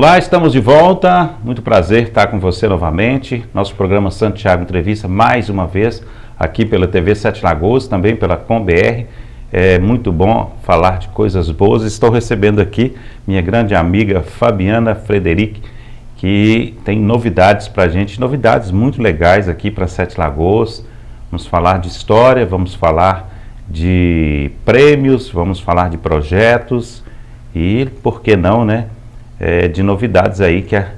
Olá, estamos de volta. Muito prazer estar com você novamente. Nosso programa Santiago Entrevista, mais uma vez, aqui pela TV Sete Lagoas, também pela ComBR. É muito bom falar de coisas boas. Estou recebendo aqui minha grande amiga Fabiana Frederic, que tem novidades para a gente, novidades muito legais aqui para Sete Lagoas. Vamos falar de história, vamos falar de prêmios, vamos falar de projetos e, por que não, né? De novidades aí que a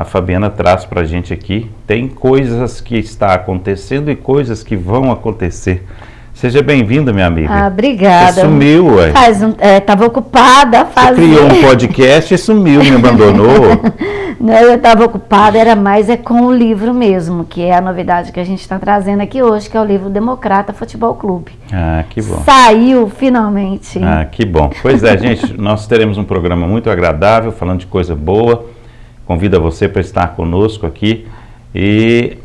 Fabiana traz para a gente aqui. Tem coisas que está acontecendo e coisas que vão acontecer. Seja bem-vinda, minha amiga. Obrigada. Você sumiu, ué. Estava ocupada a fazer. Você criou um podcast e sumiu, me abandonou. Não, eu estava ocupada, era mais com o livro mesmo, que é a novidade que a gente está trazendo aqui hoje, que é o livro Democrata Futebol Clube. Ah, que bom. Saiu, finalmente. Ah, que bom. Pois é, gente, nós teremos um programa muito agradável, falando de coisa boa. Convido você para estar conosco aqui e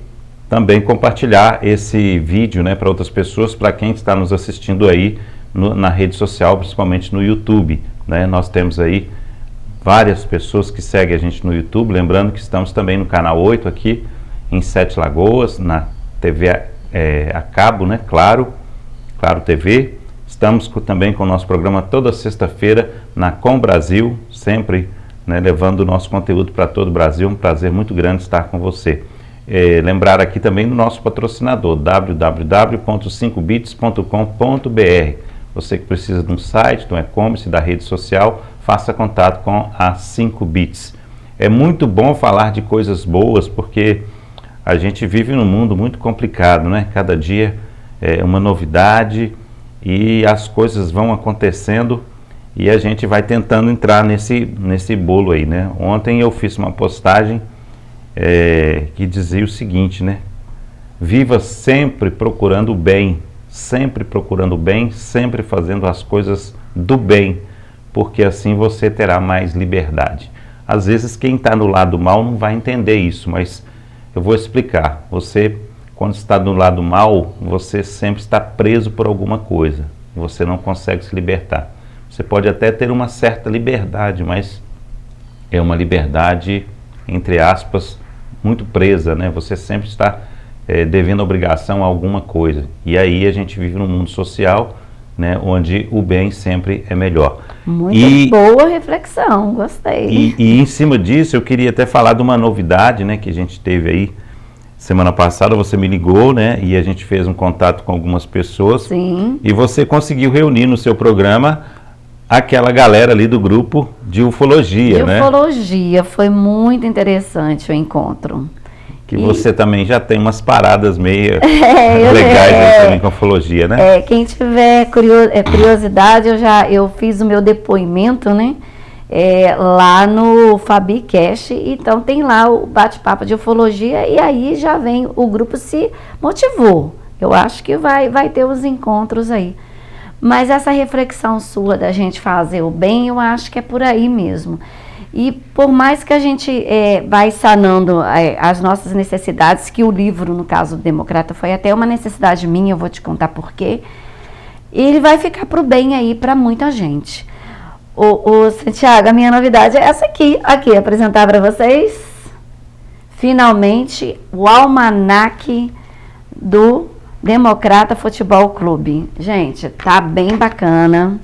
também compartilhar esse vídeo, né, para outras pessoas, para quem está nos assistindo aí na rede social, principalmente no YouTube, né? Nós temos aí várias pessoas que seguem a gente no YouTube, lembrando que estamos também no canal 8 aqui em Sete Lagoas, na TV a cabo, né? Claro TV. Estamos também com o nosso programa toda sexta-feira na Com Brasil, sempre, né, levando o nosso conteúdo para todo o Brasil. Um prazer muito grande estar com você. Lembrar aqui também do nosso patrocinador, www.5bits.com.br. Você que precisa de um site, de um e-commerce, da rede social, faça contato com a 5bits. É muito bom falar de coisas boas, porque a gente vive num mundo muito complicado, né? Cada dia é uma novidade e as coisas vão acontecendo e a gente vai tentando entrar nesse bolo aí, né? Ontem eu fiz uma postagem que dizia o seguinte, né? Viva sempre procurando o bem, sempre procurando o bem, sempre fazendo as coisas do bem, porque assim você terá mais liberdade. Às vezes quem está no lado mal não vai entender isso, mas eu vou explicar. Você, quando está do lado mal, você sempre está preso por alguma coisa, você não consegue se libertar. Você pode até ter uma certa liberdade, mas é uma liberdade, entre aspas, muito presa, né? Você sempre está devendo obrigação a alguma coisa. E aí a gente vive num mundo social, né, onde o bem sempre é melhor. Muito boa reflexão, gostei. E em cima disso, eu queria até falar de uma novidade, né, que a gente teve aí semana passada. Você me ligou, né, e a gente fez um contato com algumas pessoas. Sim. E você conseguiu reunir no seu programa aquela galera ali do grupo de ufologia, né? Ufologia, foi muito interessante o encontro. Que você também já tem umas paradas meio legais aí também com ufologia, né? Quem tiver curiosidade, eu fiz o meu depoimento, né? Lá no FabiCast, então tem lá o bate-papo de ufologia e aí já vem, o grupo se motivou. Eu acho que vai ter os encontros aí. Mas essa reflexão sua da gente fazer o bem, eu acho que é por aí mesmo. E por mais que a gente vai sanando as nossas necessidades, que o livro, no caso do Democrata, foi até uma necessidade minha, eu vou te contar por quê, ele vai ficar pro bem aí para muita gente. O Santiago, a minha novidade é essa aqui apresentar para vocês, finalmente, o almanaque do Democrata Futebol Clube. Gente, tá bem bacana,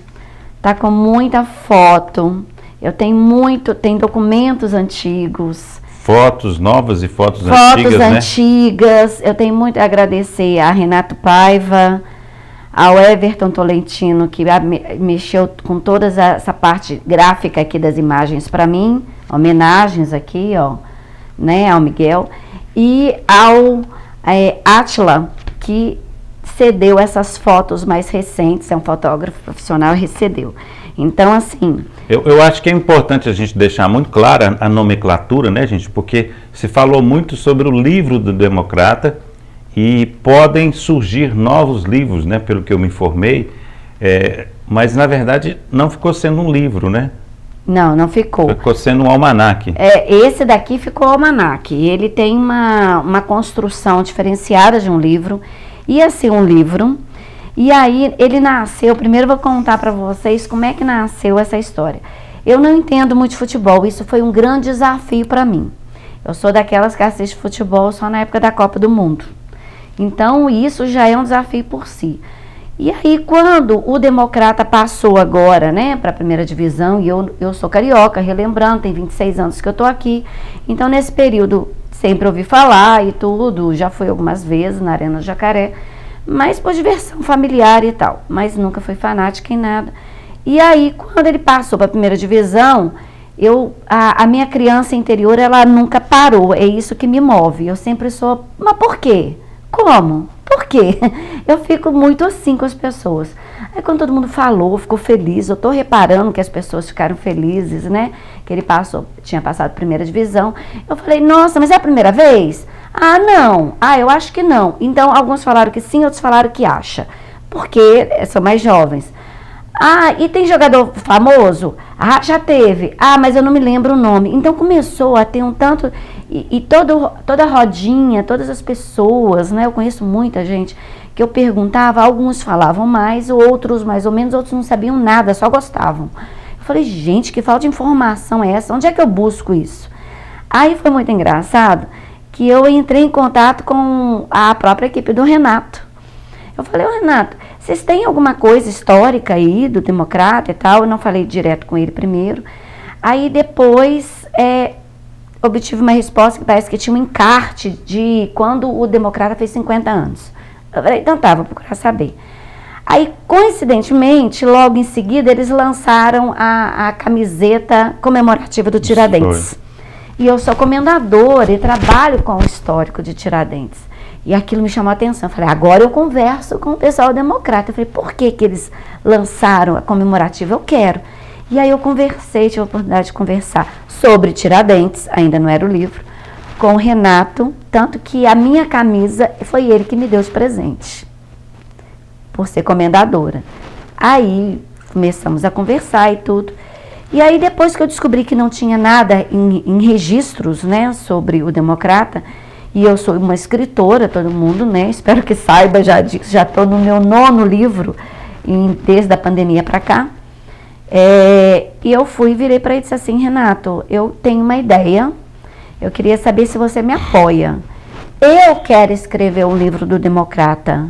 tá com muita foto, tem documentos antigos. Fotos novas e fotos antigas, né? Antigas. Eu tenho muito a agradecer a Renato Paiva, ao Everton Tolentino, que mexeu com toda essa parte gráfica aqui das imagens para mim, homenagens aqui, ó, né, ao Miguel, e ao Átila, que cedeu essas fotos mais recentes, é um fotógrafo profissional e cedeu. Então, assim... Eu acho que é importante a gente deixar muito clara a nomenclatura, né, gente? Porque se falou muito sobre o livro do Democrata e podem surgir novos livros, né, pelo que eu me informei, mas, na verdade, não ficou sendo um livro, né? Não ficou. Ficou sendo um almanaque. Esse daqui ficou almanaque. Ele tem uma construção diferenciada de um livro. Ia ser um livro. E aí ele nasceu, primeiro eu vou contar para vocês como é que nasceu essa história. Eu não entendo muito de futebol, isso foi um grande desafio para mim. Eu sou daquelas que assiste futebol só na época da Copa do Mundo. Então, isso já é um desafio por si. E aí, quando o Democrata passou agora, né, para a primeira divisão, e eu sou carioca, relembrando, tem 26 anos que eu estou aqui, então nesse período sempre ouvi falar e tudo, já fui algumas vezes na Arena do Jacaré, mas por diversão familiar e tal, mas nunca fui fanática em nada. E aí, quando ele passou para a primeira divisão, a minha criança interior, ela nunca parou, é isso que me move, eu sempre sou, mas por quê? Como? Por quê? Eu fico muito assim com as pessoas. Aí quando todo mundo falou, ficou feliz, eu estou reparando que as pessoas ficaram felizes, né? Que ele tinha passado a primeira divisão. Eu falei, nossa, mas é a primeira vez? Ah, não. Ah, eu acho que não. Então, alguns falaram que sim, outros falaram que acha. Porque são mais jovens. Ah, e tem jogador famoso? Ah, já teve. Ah, mas eu não me lembro o nome. Então começou a ter um tanto... E toda a rodinha, todas as pessoas, né? Eu conheço muita gente que eu perguntava, alguns falavam mais, outros mais ou menos, outros não sabiam nada, só gostavam. Eu falei, gente, que falta de informação é essa? Onde é que eu busco isso? Aí foi muito engraçado que eu entrei em contato com a própria equipe do Renato. Eu falei, Renato, vocês têm alguma coisa histórica aí do Democrata e tal? Eu não falei direto com ele primeiro. Aí depois obtive uma resposta que parece que tinha um encarte de quando o Democrata fez 50 anos. Eu falei, então tá, vou procurar saber. Aí, coincidentemente, logo em seguida, eles lançaram a camiseta comemorativa do Tiradentes. E eu sou comendadora e trabalho com o histórico de Tiradentes. E aquilo me chamou a atenção. Eu falei, agora eu converso com o pessoal democrata. Eu falei, por que eles lançaram a comemorativa? Eu quero. E aí eu tive a oportunidade de conversar sobre Tiradentes, ainda não era o livro, com o Renato, tanto que a minha camisa foi ele que me deu de presente, por ser comendadora. Aí começamos a conversar e tudo. E aí depois que eu descobri que não tinha nada em registros, né, sobre o Democrata, e eu sou uma escritora, todo mundo, né, espero que saiba, já estou no meu 9º livro, desde a pandemia para cá. E eu virei para ele e disse assim, Renato, eu tenho uma ideia, eu queria saber se você me apoia. Eu quero escrever um livro do Democrata.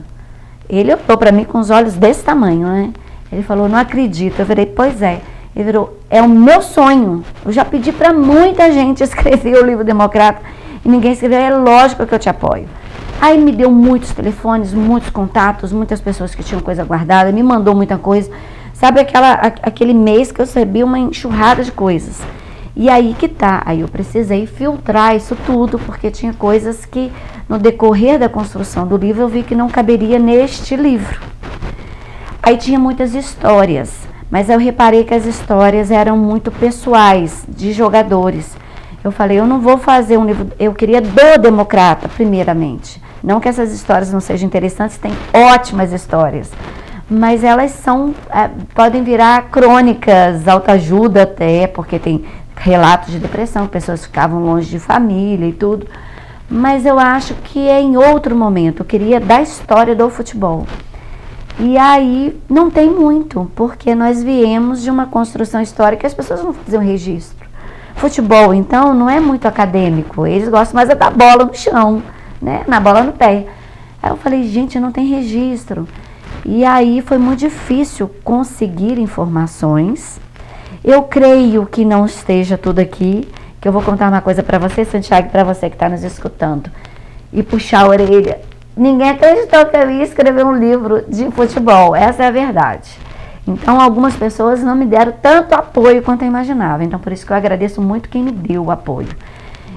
Ele olhou para mim com os olhos desse tamanho, né? Ele falou, não acredito. Eu virei, pois é. Ele virou, é o meu sonho. Eu já pedi para muita gente escrever o livro Democrata e ninguém escreveu, é lógico que eu te apoio. Aí me deu muitos telefones, muitos contatos, muitas pessoas que tinham coisa guardada, me mandou muita coisa. Sabe aquele mês que eu recebi uma enxurrada de coisas. E aí que tá, aí eu precisei filtrar isso tudo, porque tinha coisas que no decorrer da construção do livro eu vi que não caberia neste livro. Aí tinha muitas histórias, mas eu reparei que as histórias eram muito pessoais, de jogadores. Eu falei, eu não vou fazer um livro, eu queria do Democrata, primeiramente. Não que essas histórias não sejam interessantes, tem ótimas histórias. Mas elas podem virar crônicas, autoajuda até, porque tem relatos de depressão, pessoas ficavam longe de família e tudo. Mas eu acho que é em outro momento, eu queria da história do futebol. E aí não tem muito, porque nós viemos de uma construção histórica, as pessoas não faziam registro. Futebol, então, não é muito acadêmico, eles gostam mais da bola no chão, né? Na bola no pé. Aí eu falei, gente, não tem registro. E aí foi muito difícil conseguir informações. Eu creio que não esteja tudo aqui, que eu vou contar uma coisa para você, Santiago, para você que está nos escutando, e puxar a orelha. Ninguém acreditou que eu ia escrever um livro de futebol, essa é a verdade. Então, algumas pessoas não me deram tanto apoio quanto eu imaginava. Então, por isso que eu agradeço muito quem me deu o apoio.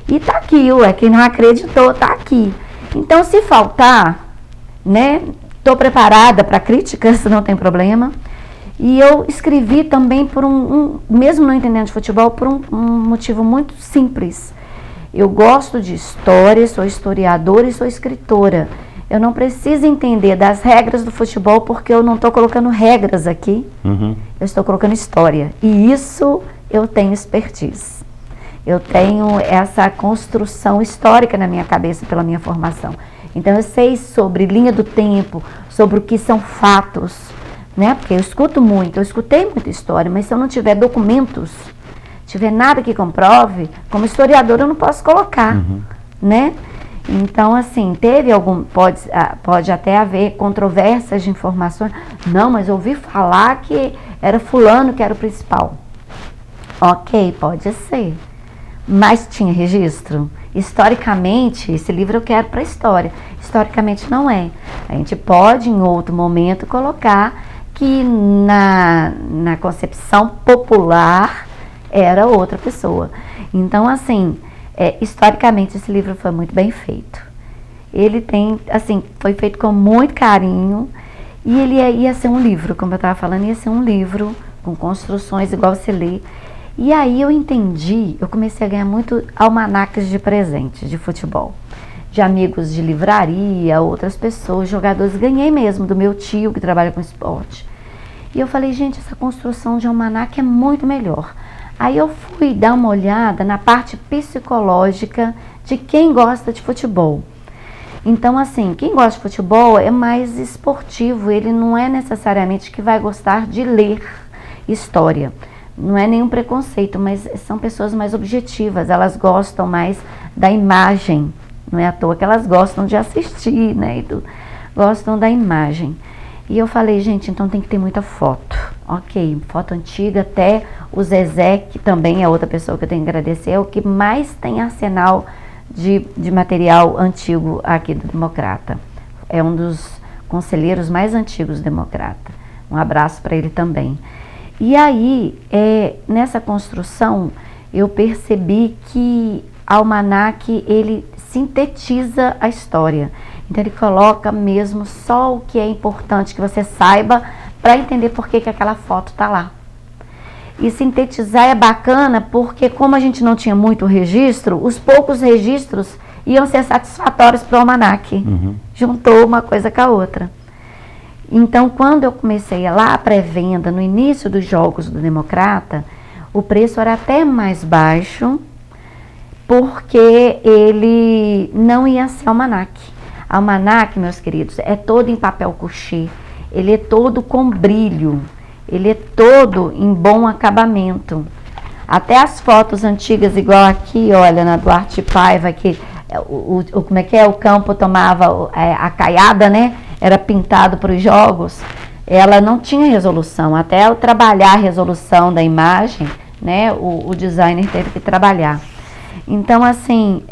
E tá aqui, quem não acreditou, tá aqui. Então, se faltar, né, estou preparada para críticas, não tem problema. E eu escrevi também por mesmo não entendendo de futebol, por um motivo muito simples. Eu gosto de história, sou historiadora e sou escritora. Eu não preciso entender das regras do futebol porque eu não estou colocando regras aqui. Eu estou colocando história. E isso eu tenho expertise. Eu tenho essa construção histórica na minha cabeça pela minha formação. Então eu sei sobre linha do tempo, sobre o que são fatos, né? Porque eu escutei muita história, mas se eu não tiver documentos, tiver nada que comprove, como historiador eu não posso colocar, né? Então, assim, pode até haver controvérsias de informações. Não, mas eu ouvi falar que era fulano que era o principal. Ok, pode ser. Mas tinha registro? Historicamente, esse livro eu quero para a história. Historicamente não é. A gente pode, em outro momento, colocar que na concepção popular era outra pessoa. Então, assim, historicamente esse livro foi muito bem feito. Ele foi feito com muito carinho e ele ia ser um livro, como eu estava falando, ia ser um livro com construções igual você lê. E aí eu comecei a ganhar muito almanaques de presentes de futebol, de amigos de livraria, outras pessoas, jogadores. Ganhei mesmo do meu tio que trabalha com esporte. E eu falei, gente, essa construção de almanaque é muito melhor. Aí eu fui dar uma olhada na parte psicológica de quem gosta de futebol. Então, assim, quem gosta de futebol é mais esportivo, ele não é necessariamente que vai gostar de ler história. Não é nenhum preconceito, mas são pessoas mais objetivas, elas gostam mais da imagem. Não é à toa que elas gostam de assistir, né? Gostam da imagem. E eu falei, gente, então tem que ter muita foto. Ok, foto antiga, até o Zezé, que também é outra pessoa que eu tenho que agradecer, é o que mais tem arsenal de material antigo aqui do Democrata. É um dos conselheiros mais antigos do Democrata. Um abraço para ele também. E aí, nessa construção, eu percebi que almanaque, ele sintetiza a história. Então, ele coloca mesmo só o que é importante que você saiba para entender por que aquela foto está lá. E sintetizar é bacana porque, como a gente não tinha muito registro, os poucos registros iam ser satisfatórios para o almanaque. Juntou uma coisa com a outra. Então, quando eu comecei lá a pré-venda, no início dos jogos do Democrata, o preço era até mais baixo, porque ele não ia ser almanaque. Almanaque, meus queridos, é todo em papel couché, ele é todo com brilho, ele é todo em bom acabamento. Até as fotos antigas, igual aqui, olha, na Duarte Paiva, que como é que é? O campo tomava a caiada, né? Era pintado para os jogos, ela não tinha resolução. Até eu trabalhar a resolução da imagem, né? O designer teve que trabalhar. Então, assim,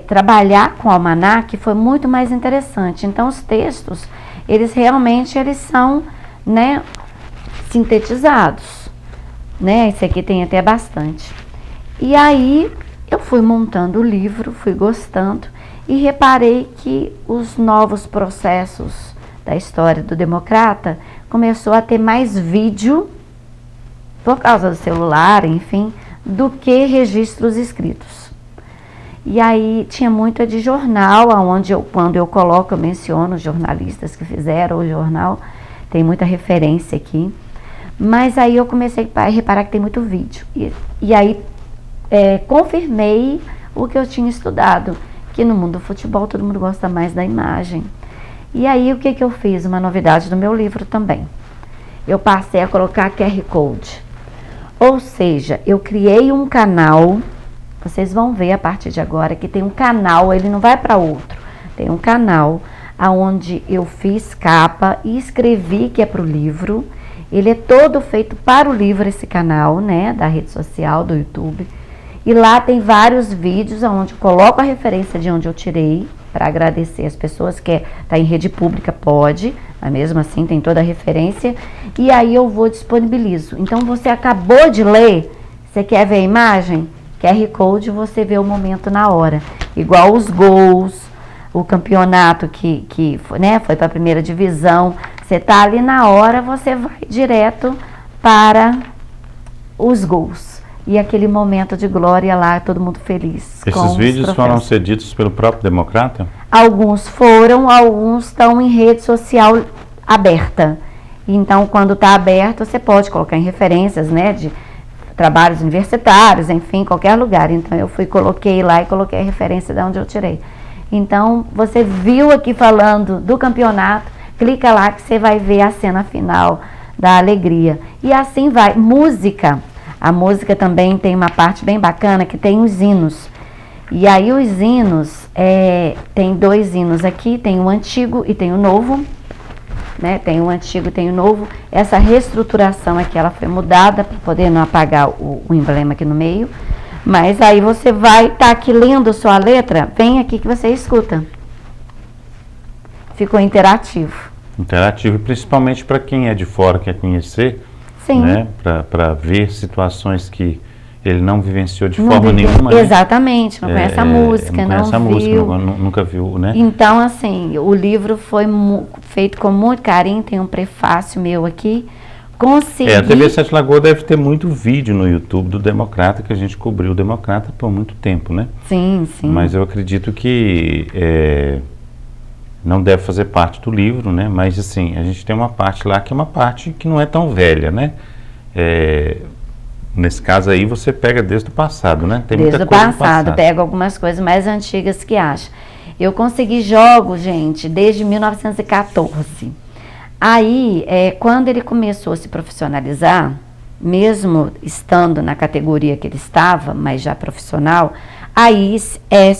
trabalhar com almanaque foi muito mais interessante. Então, os textos, eles são, né, sintetizados, né? Esse aqui tem até bastante. E aí, eu fui montando o livro, fui gostando e reparei que os novos processos da história do Democrata começou a ter mais vídeo, por causa do celular, enfim, do que registros escritos. E aí tinha muito de jornal, quando eu coloco, eu menciono os jornalistas que fizeram o jornal, tem muita referência aqui. Mas aí eu comecei a reparar que tem muito vídeo. E aí confirmei o que eu tinha estudado, que no mundo do futebol todo mundo gosta mais da imagem. E aí o que eu fiz? Uma novidade do meu livro também. Eu passei a colocar QR Code. Ou seja, eu criei um canal, vocês vão ver a partir de agora que tem um canal, ele não vai para outro. Tem um canal onde eu fiz capa e escrevi que é para o livro. Ele é todo feito para o livro, esse canal, né, da rede social, do YouTube. E lá tem vários vídeos onde eu coloco a referência de onde eu tirei, para agradecer as pessoas, que está em rede pública, pode, mas mesmo assim tem toda a referência. E aí eu disponibilizo. Então você acabou de ler, você quer ver a imagem? QR Code, você vê o momento na hora. Igual os gols, o campeonato que né, foi para a primeira divisão. Você está ali na hora, você vai direto para os gols. E aquele momento de glória lá, todo mundo feliz. Esses vídeos foram cedidos pelo próprio Democrata? Alguns foram, alguns estão em rede social aberta. Então, quando está aberto, você pode colocar em referências, né, de trabalhos universitários, enfim, qualquer lugar. Então, eu coloquei lá e coloquei a referência de onde eu tirei. Então, você viu aqui falando do campeonato, clica lá que você vai ver a cena final da alegria. E assim vai. Música. A música também tem uma parte bem bacana, que tem os hinos. E aí os hinos, tem 2 hinos aqui, tem o antigo e tem o novo, né? Tem o antigo e tem o novo. Essa reestruturação aqui, ela foi mudada para poder não apagar o emblema aqui no meio. Mas aí você vai estar aqui lendo sua letra, vem aqui que você escuta. Ficou interativo. Interativo, principalmente para quem é de fora, quer conhecer, Sim. Né? Para ver situações que ele não vivenciou de forma nenhuma. Exatamente, não conhece a música, não conhece a viu. Música, nunca viu, né? Então, assim, o livro foi feito com muito carinho, tem um prefácio meu aqui. A TV Sete Lagoas deve ter muito vídeo no YouTube do Democrata, que a gente cobriu o Democrata por muito tempo, né? Sim, sim. Mas eu acredito que não deve fazer parte do livro, né? Mas, assim, a gente tem uma parte lá que é uma parte que não é tão velha, né? Nesse caso aí, você pega desde o passado, né? Tem desde muita o coisa passado, pego algumas coisas mais antigas que acho. Eu consegui jogos, gente, desde 1914. Aí, quando ele começou a se profissionalizar, mesmo estando na categoria que ele estava, mas já profissional, aí é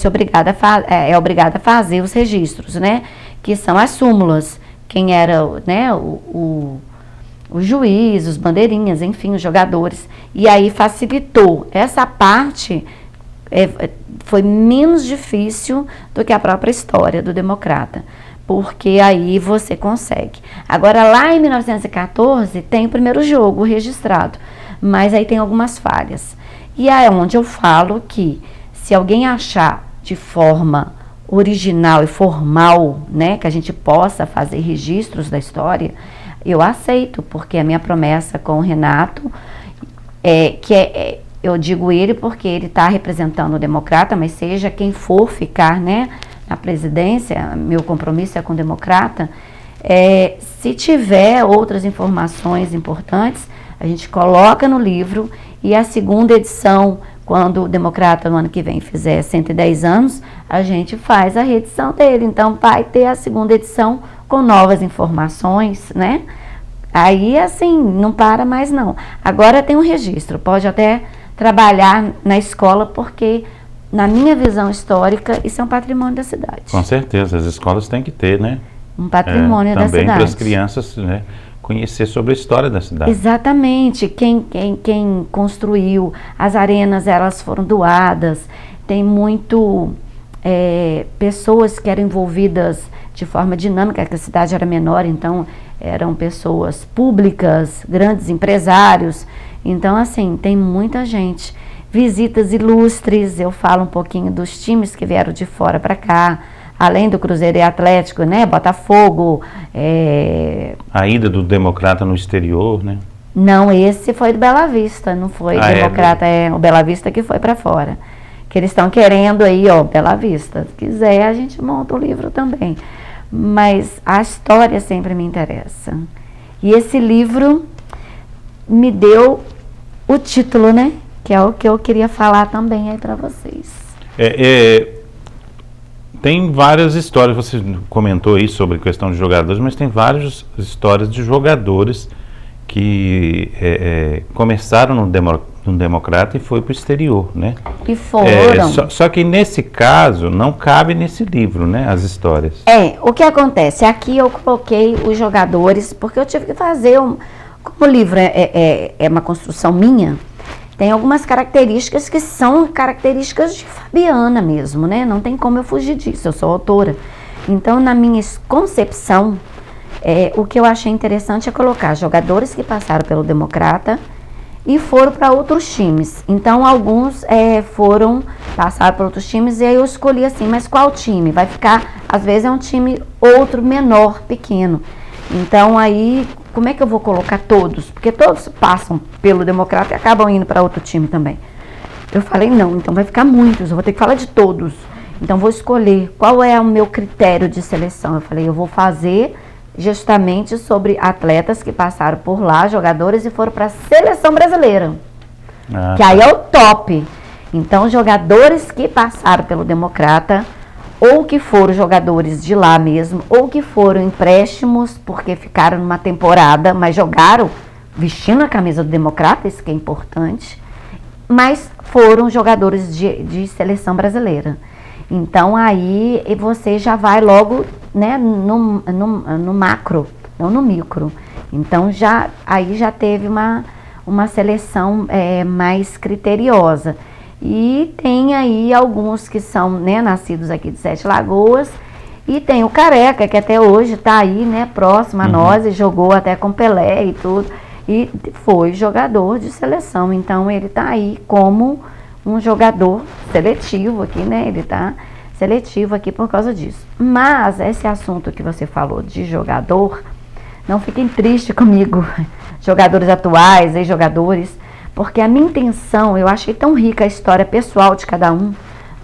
obrigado a fazer os registros, né? Que são as súmulas. Quem era, né, o juiz, os bandeirinhas, enfim, os jogadores. E aí facilitou. Essa parte foi menos difícil do que a própria história do Democrata. Porque aí você consegue. Agora, lá em 1914, tem o primeiro jogo registrado. Mas aí tem algumas falhas. E é onde eu falo que, se alguém achar de forma original e formal, né, que a gente possa fazer registros da história, eu aceito, porque a minha promessa com o Renato, eu digo ele porque ele está representando o Democrata, mas seja quem for ficar, né, na presidência, meu compromisso é com o Democrata, se tiver outras informações importantes, a gente coloca no livro, e a segunda edição, quando o Democrata no ano que vem fizer 110 anos, a gente faz a reedição dele. Então vai ter a segunda edição com novas informações, né? Aí, assim, não para mais não. Agora tem um registro, pode até trabalhar na escola, porque, na minha visão histórica, isso é um patrimônio da cidade. Com certeza, as escolas têm que ter, né? Um patrimônio da cidade. Também para as crianças, né, conhecer sobre a história da cidade. Exatamente, quem construiu, as arenas, elas foram doadas, tem muito pessoas que eram envolvidas de forma dinâmica, que a cidade era menor, então eram pessoas públicas, grandes empresários, então assim, tem muita gente. Visitas ilustres, eu falo um pouquinho dos times que vieram de fora para cá, além do Cruzeiro e Atlético, né, Botafogo. A ida do Democrata no exterior, né? Não, esse foi do Bela Vista, não foi Democrata, o Bela Vista que foi para fora. Que eles estão querendo aí, ó, Bela Vista. Se quiser, a gente monta o livro também. Mas a história sempre me interessa. E esse livro me deu o título, né? Que é o que eu queria falar também aí para vocês. Tem várias histórias, você comentou aí sobre a questão de jogadores, mas tem várias histórias de jogadores que começaram no Democrata e foi para o exterior, né? E foram. Só que nesse caso não cabe nesse livro, né? As histórias. O que acontece? Aqui eu coloquei os jogadores, porque eu tive que fazer, como o livro é uma construção minha, tem algumas características que são características de Fabiana mesmo, né? Não tem como eu fugir disso, eu sou autora. Então, na minha concepção, o que eu achei interessante é colocar jogadores que passaram pelo Democrata e foram para outros times. Então, alguns passaram por outros times, e aí eu escolhi assim, mas qual time? Vai ficar, às vezes é um time outro menor, pequeno. Então, aí, como é que eu vou colocar todos? Porque todos passam pelo Democrata e acabam indo para outro time também. Eu falei, não, então vai ficar muitos, eu vou ter que falar de todos. Então, vou escolher qual é o meu critério de seleção. Eu falei, eu vou fazer justamente sobre atletas que passaram por lá, jogadores, e foram para a seleção brasileira. Que aí é o top. Então, jogadores que passaram pelo Democrata ou que foram jogadores de lá mesmo, ou que foram empréstimos porque ficaram numa temporada, mas jogaram vestindo a camisa do Democrata, isso que é importante, mas foram jogadores de seleção brasileira. Então aí você já vai logo, né, no macro, não no micro. Então aí já teve uma seleção mais criteriosa. E tem aí alguns que são, né, nascidos aqui de Sete Lagoas, e tem o Careca, que até hoje está aí, né, próximo a nós, e jogou até com Pelé e tudo, e foi jogador de seleção. Então ele está aí como um jogador seletivo aqui, né, ele está seletivo aqui por causa disso. Mas esse assunto que você falou de jogador, não fiquem tristes comigo, jogadores atuais, ex-jogadores, porque a minha intenção, eu achei tão rica a história pessoal de cada um,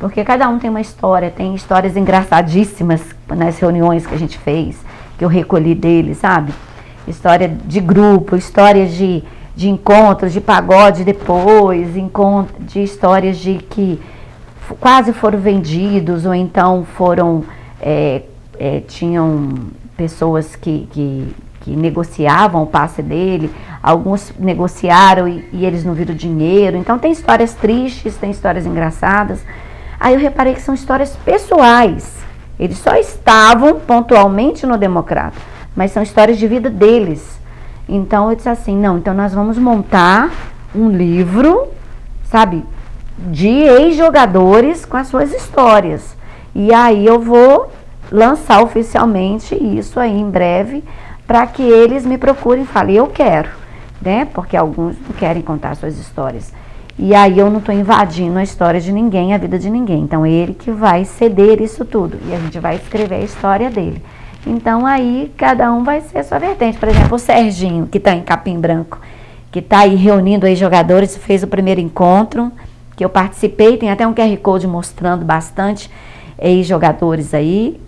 porque cada um tem uma história, tem histórias engraçadíssimas nas reuniões que a gente fez, que eu recolhi deles, sabe? História de grupo, histórias de encontros, de pagode depois, de histórias de que quase foram vendidos, ou então foram, tinham pessoas que negociavam o passe dele, alguns negociaram e eles não viram dinheiro. Então tem histórias tristes, tem histórias engraçadas. Aí eu reparei que são histórias pessoais. Eles só estavam pontualmente no Democrata, mas são histórias de vida deles. Então eu disse assim, não, então nós vamos montar um livro, sabe, de ex-jogadores com as suas histórias. E aí eu vou lançar oficialmente isso aí em breve, para que eles me procurem e falem, eu quero, né? Porque alguns não querem contar suas histórias. E aí eu não estou invadindo a história de ninguém, a vida de ninguém. Então ele que vai ceder isso tudo. E a gente vai escrever a história dele. Então aí cada um vai ser a sua vertente. Por exemplo, o Serginho, que está em Capim Branco, que está aí reunindo aí jogadores, fez o primeiro encontro, que eu participei, tem até um QR Code mostrando bastante ex-jogadores aí.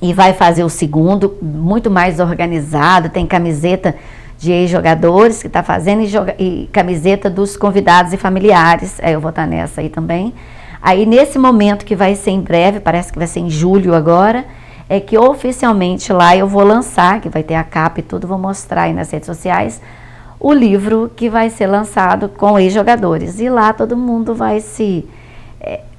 E vai fazer o segundo, muito mais organizado, tem camiseta de ex-jogadores que está fazendo e camiseta dos convidados e familiares, eu vou estar nessa aí também. Aí nesse momento que vai ser em breve, parece que vai ser em julho agora, é que oficialmente lá eu vou lançar, que vai ter a capa e tudo, vou mostrar aí nas redes sociais, o livro que vai ser lançado com ex-jogadores. E lá todo mundo vai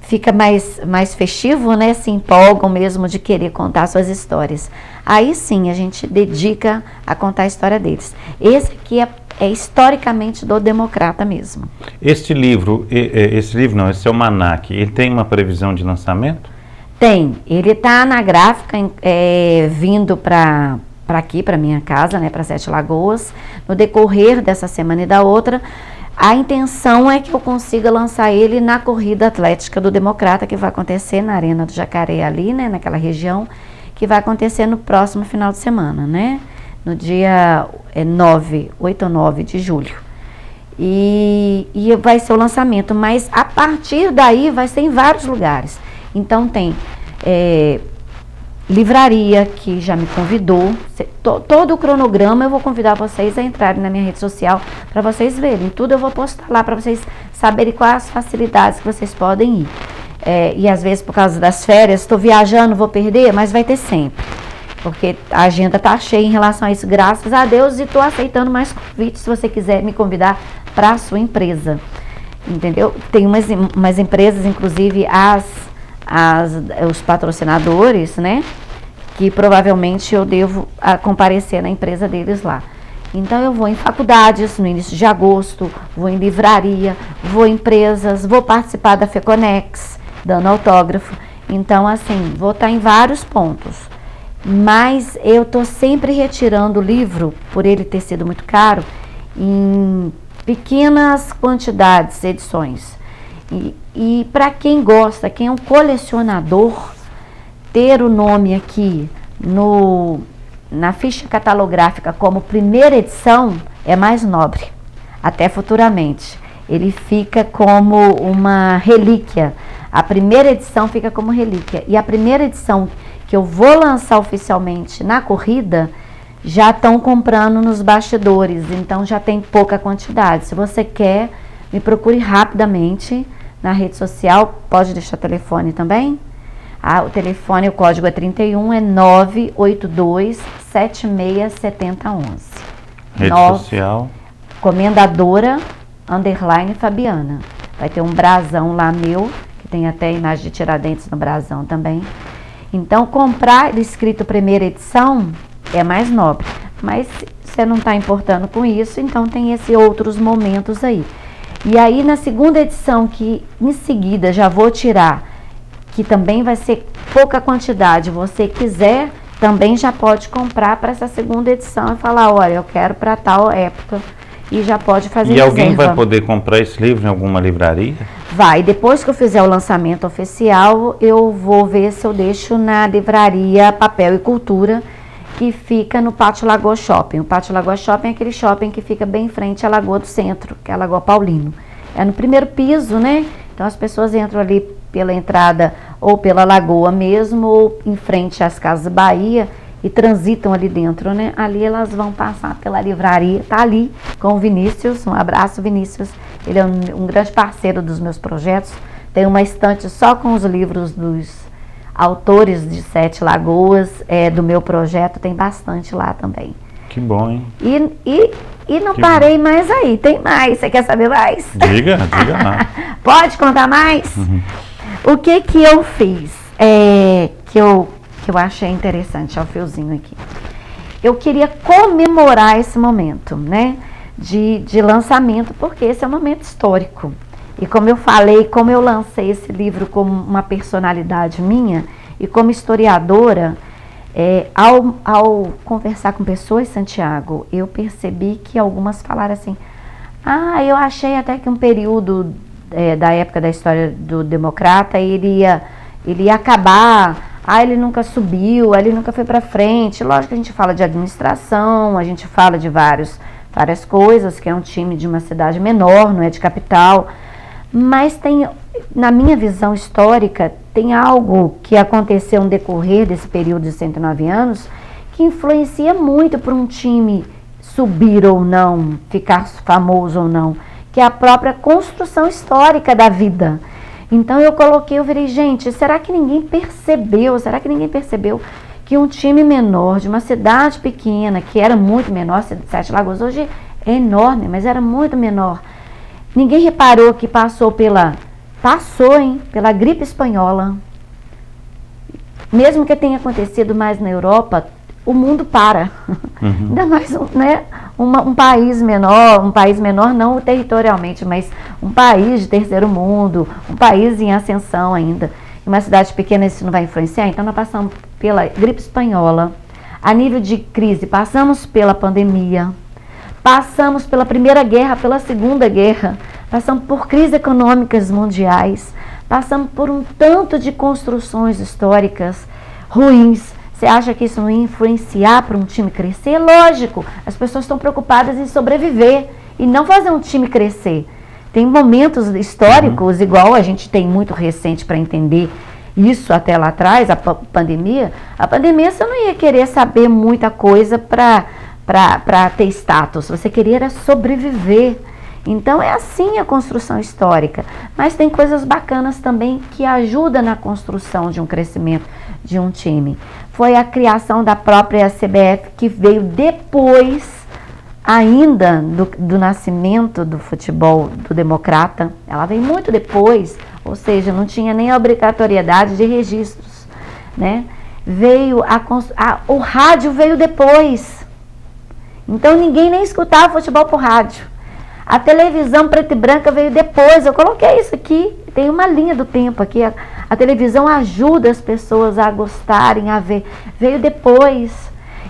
fica mais festivo, né? Se empolgam mesmo de querer contar suas histórias. Aí sim a gente dedica a contar a história deles. Esse aqui é historicamente do Democrata mesmo. Esse é o Manac, ele tem uma previsão de lançamento? Tem, ele está na gráfica vindo para aqui, para minha casa, né? Para Sete Lagoas, no decorrer dessa semana e da outra. A intenção é que eu consiga lançar ele na corrida atlética do Democrata, que vai acontecer na Arena do Jacaré ali, né, naquela região, que vai acontecer no próximo final de semana, né, no dia 8 ou 9 de julho. E vai ser o lançamento, mas a partir daí vai ser em vários lugares. Então tem livraria que já me convidou, todo o cronograma eu vou convidar vocês a entrarem na minha rede social para vocês verem, tudo eu vou postar lá para vocês saberem quais as facilidades que vocês podem ir. E às vezes por causa das férias, estou viajando, vou perder, mas vai ter sempre, porque a agenda está cheia em relação a isso, graças a Deus, e estou aceitando mais convites se você quiser me convidar para a sua empresa, entendeu? Tem umas empresas, inclusive os patrocinadores, né, que provavelmente eu devo comparecer na empresa deles lá. Então eu vou em faculdades no início de agosto, vou em livraria, vou em empresas, vou participar da FECONEX, dando autógrafo. Então assim, vou estar em vários pontos. Mas eu estou sempre retirando o livro, por ele ter sido muito caro, em pequenas quantidades, edições. E para quem gosta, quem é um colecionador, ter o nome aqui na ficha catalográfica como primeira edição é mais nobre, até futuramente. Ele fica como uma relíquia, a primeira edição fica como relíquia. E a primeira edição que eu vou lançar oficialmente na corrida, já estão comprando nos bastidores, então já tem pouca quantidade. Se você quer, me procure rapidamente, na rede social, pode deixar o telefone também? O telefone, o código é 31, é 982-767011. Rede social? Comendadora, _ Fabiana. Vai ter um brasão lá meu, que tem até imagem de Tiradentes no brasão também. Então, comprar escrito primeira edição é mais nobre. Mas se você não está importando com isso, então tem esses outros momentos aí. E aí, na segunda edição, que em seguida já vou tirar, que também vai ser pouca quantidade, você quiser, também já pode comprar para essa segunda edição e falar, olha, eu quero para tal época, e já pode fazer reserva. E alguém vai poder comprar esse livro em alguma livraria? Vai, depois que eu fizer o lançamento oficial, eu vou ver se eu deixo na livraria Papel e Cultura, que fica no Pátio Lagoa Shopping. O Pátio Lagoa Shopping é aquele shopping que fica bem em frente à Lagoa do Centro, que é a Lagoa Paulino. É no primeiro piso, né? Então as pessoas entram ali pela entrada ou pela lagoa mesmo, ou em frente às Casas Bahia e transitam ali dentro, né? Ali elas vão passar pela livraria, tá ali com o Vinícius, um abraço Vinícius, ele é um grande parceiro dos meus projetos, tem uma estante só com os livros dos autores de Sete Lagoas, do meu projeto, tem bastante lá também. Que bom, hein? E não parei mais aí, tem mais, você quer saber mais? Diga lá. Pode contar mais? Uhum. O que eu fiz, que eu achei interessante, ó, o fiozinho aqui. Eu queria comemorar esse momento, né, de lançamento, porque esse é um momento histórico. E como eu falei, como eu lancei esse livro como uma personalidade minha, e como historiadora, ao conversar com pessoas, Santiago, eu percebi que algumas falaram assim, eu achei até que um período da época da história do democrata, ele ia acabar, ele nunca subiu, ele nunca foi para frente. Lógico que a gente fala de administração, a gente fala de várias coisas, que é um time de uma cidade menor, não é de capital, mas tem, na minha visão histórica, tem algo que aconteceu no decorrer desse período de 109 anos que influencia muito para um time subir ou não, ficar famoso ou não, que é a própria construção histórica da vida. Então eu virei, gente, será que ninguém percebeu que um time menor, de uma cidade pequena, que era muito menor, Sete Lagoas hoje é enorme, mas era muito menor, ninguém reparou que passou pela gripe espanhola. Mesmo que tenha acontecido mais na Europa, o mundo para. Uhum. Ainda mais um país menor, não territorialmente, mas um país de terceiro mundo, um país em ascensão ainda. Em uma cidade pequena isso não vai influenciar. Então nós passamos pela gripe espanhola, a nível de crise, passamos pela pandemia, passamos pela Primeira Guerra, pela Segunda Guerra, passamos por crises econômicas mundiais, passamos por um tanto de construções históricas ruins. Você acha que isso não ia influenciar para um time crescer? Lógico, as pessoas estão preocupadas em sobreviver e não fazer um time crescer. Tem momentos históricos, igual a gente tem muito recente para entender isso até lá atrás, a pandemia. A pandemia você não ia querer saber muita coisa para ter status, você queria era sobreviver. Então é assim a construção histórica, mas tem coisas bacanas também que ajudam na construção de um crescimento de um time. Foi a criação da própria CBF, que veio depois ainda do nascimento do futebol do democrata. Ela veio muito depois, ou seja, não tinha nem a obrigatoriedade de registros, né? O rádio veio depois, então ninguém nem escutava futebol por rádio. A televisão preta e branca veio depois. Eu coloquei isso aqui, tem uma linha do tempo aqui. A televisão ajuda as pessoas a gostarem, a ver. Veio depois.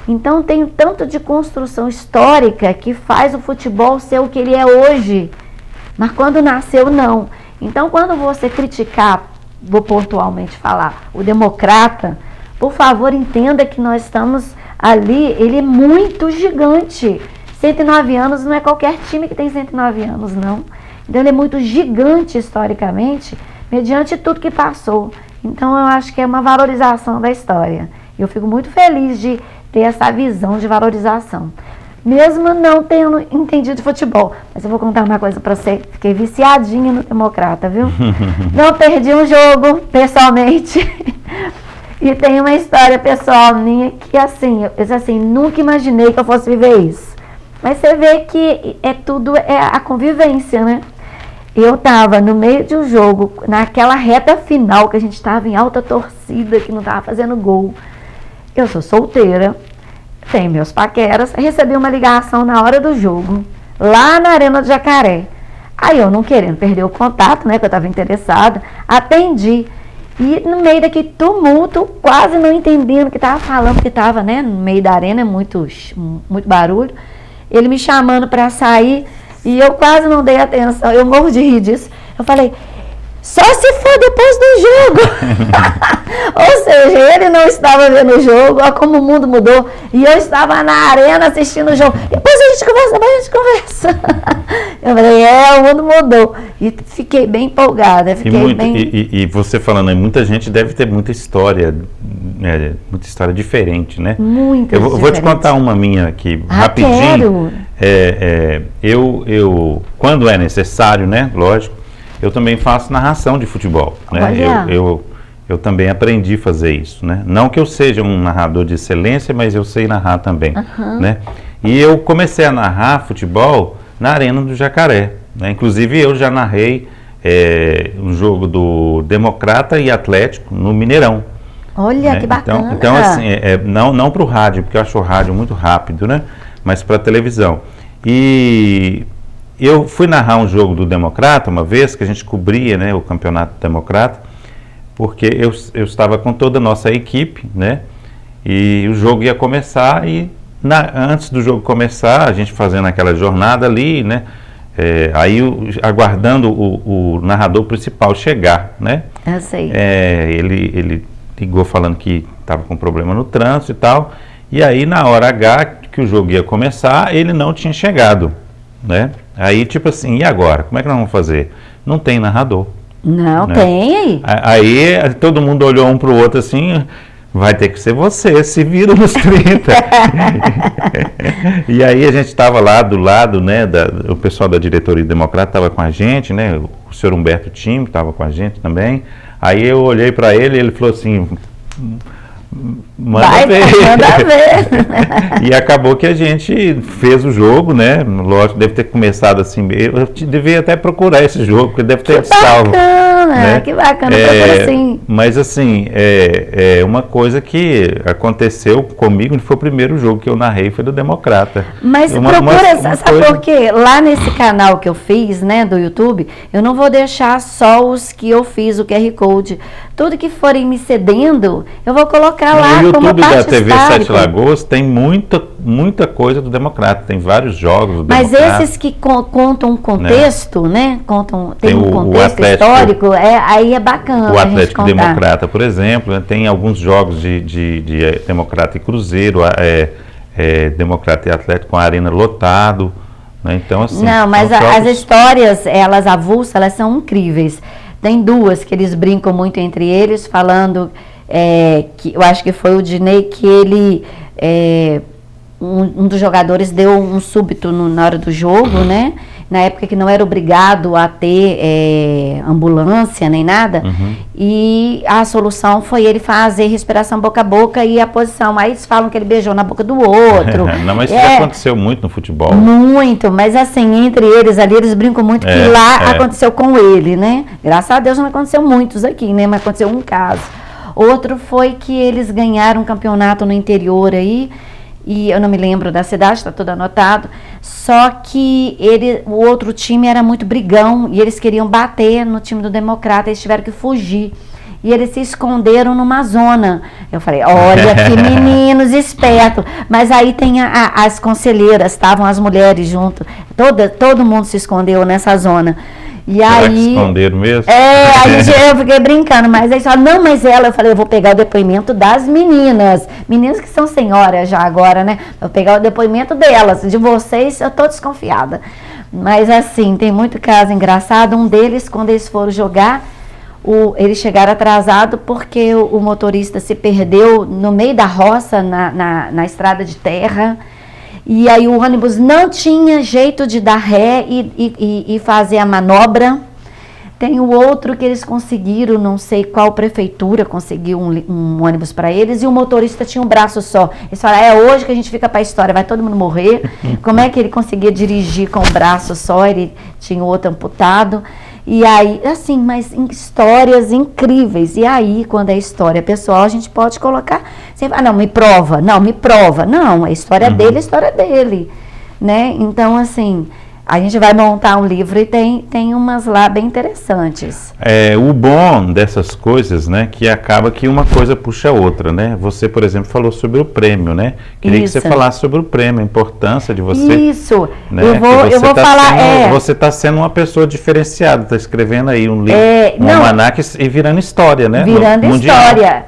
Então tem tanto de construção histórica que faz o futebol ser o que ele é hoje. Mas quando nasceu, não. Então quando você criticar, vou pontualmente falar, o democrata, por favor entenda que nós estamos ali, ele é muito gigante. 109 anos não é qualquer time que tem 109 anos, não. Então ele é muito gigante historicamente, mediante tudo que passou. Então eu acho que é uma valorização da história. Eu fico muito feliz de ter essa visão de valorização. mesmo não tendo entendido de futebol. Mas eu vou contar uma coisa para você, fiquei viciadinha no Democrata, viu? Não perdi um jogo, pessoalmente. E tem uma história pessoal minha que, assim, nunca imaginei que eu fosse viver isso. Mas você vê que tudo é a convivência, né? Eu estava no meio de um jogo, naquela reta final que a gente estava em alta torcida, que não estava fazendo gol. Eu sou solteira, tenho meus paqueras, recebi uma ligação na hora do jogo, lá na Arena do Jacaré. Aí eu, não querendo perder o contato, né, que eu estava interessada, atendi. E no meio daquele tumulto, quase não entendendo o que estava falando, porque estava, né, no meio da arena, muito barulho. Ele me chamando para sair e eu quase não dei atenção, eu morro de rir disso. Eu falei, só se for depois do jogo. Ou seja, ele não estava vendo o jogo, olha como o mundo mudou. E eu estava na arena assistindo o jogo. Depois a gente conversa. Eu falei, o mundo mudou. E fiquei bem empolgada. E você falando aí, muita gente deve ter muita história diferente, né? Muito Eu vou te contar uma minha aqui, rapidinho. Eu, quando é necessário, né? Lógico. Eu também faço narração de futebol, né? Eu também aprendi a fazer isso, né? Não que eu seja um narrador de excelência, mas eu sei narrar também, né? E eu comecei a narrar futebol na Arena do Jacaré, né? Inclusive eu já narrei um jogo do Democrata e Atlético no Mineirão. Olha, né? Que bacana! Então assim, não para o rádio, porque eu acho o rádio muito rápido, né? Mas para a televisão. E eu fui narrar um jogo do Democrata uma vez, que a gente cobria, né, o campeonato Democrata, porque eu estava com toda a nossa equipe, né, e o jogo ia começar e antes do jogo começar, a gente fazendo aquela jornada ali, né, aí aguardando o narrador principal chegar, né. Eu sei. Ele ligou falando que estava com problema no trânsito e tal, e aí na hora H que o jogo ia começar, ele não tinha chegado, né. Aí, tipo assim, e agora? Como é que nós vamos fazer? Não tem narrador. Não, né? Tem. Aí todo mundo olhou um pro outro assim, vai ter que ser você, se vira nos 30. E aí a gente estava lá do lado, né, o pessoal da diretoria Democrata estava com a gente, né, o senhor Humberto Tim estava com a gente também. Aí eu olhei para ele e ele falou assim... Manda ver. E acabou que a gente fez o jogo, né? Lógico, deve ter começado assim. Eu devia até procurar esse jogo, porque deve ter salvo. Né? Que bacana, procura sim. Mas assim, é uma coisa que aconteceu comigo, foi o primeiro jogo que eu narrei, foi do Democrata. Mas sabe por quê? Lá nesse canal que eu fiz, né, do YouTube, eu não vou deixar só os que eu fiz, o QR Code. Tudo que forem me cedendo, eu vou colocar lá como parte histórica. No YouTube da TV Sete Lagoas tem muita coisa do Democrata, tem vários jogos do Democrata. Mas esses que contam um contexto, né? Tem um contexto Atlético, histórico, aí é bacana. O Atlético Democrata, por exemplo, né, tem alguns jogos de Democrata e Cruzeiro, Democrata e Atlético com a arena lotado. Né, então, assim, não, mas as histórias, elas avulsas, elas são incríveis. Tem duas que eles brincam muito entre eles, falando que eu acho que foi o Dinei, que ele, um dos jogadores deu um súbito na hora do jogo, né? Na época que não era obrigado a ter ambulância nem nada, e a solução foi ele fazer respiração boca a boca e a posição. Aí eles falam que ele beijou na boca do outro. Não, mas isso já aconteceu muito no futebol. Muito, mas assim, entre eles ali, eles brincam muito que lá aconteceu com ele, né? Graças a Deus não aconteceu muitos aqui, né? Mas aconteceu um caso. Outro foi que eles ganharam um campeonato no interior aí, e eu não me lembro da cidade, está tudo anotado, só que o outro time era muito brigão, e eles queriam bater no time do Democrata, eles tiveram que fugir, e eles se esconderam numa zona. Eu falei, olha que meninos espertos, mas aí tem as conselheiras, estavam as mulheres junto, todo mundo se escondeu nessa zona. E será aí, que esconderam mesmo? Aí eu fiquei brincando, mas aí só, não, mas eu falei, eu vou pegar o depoimento das meninas que são senhoras já agora, né? Eu vou pegar o depoimento delas, de vocês eu tô desconfiada. Mas assim, tem muito caso engraçado, um deles, quando eles foram jogar, eles chegaram atrasados porque o motorista se perdeu no meio da roça, na estrada de terra. E aí o ônibus não tinha jeito de dar ré e fazer a manobra. Tem o outro que eles conseguiram, não sei qual prefeitura conseguiu um ônibus para eles, e o motorista tinha um braço só. Eles falaram, é hoje que a gente fica para a história, vai todo mundo morrer. Como é que ele conseguia dirigir com um braço só, ele tinha o outro amputado. E aí, assim, mas em histórias incríveis. E aí, quando é história pessoal, a gente pode colocar, você fala, não, me prova. Não, a história dele é a história dele, né? Então, assim, a gente vai montar um livro e tem umas lá bem interessantes. O bom dessas coisas, né, que acaba que uma coisa puxa a outra, né? Você, por exemplo, falou sobre o prêmio, né? Queria que você falasse sobre o prêmio, a importância de você. Isso, né? eu vou falar. Você está sendo uma pessoa diferenciada, está escrevendo aí um livro, um almanaque e virando história, né? Virando história.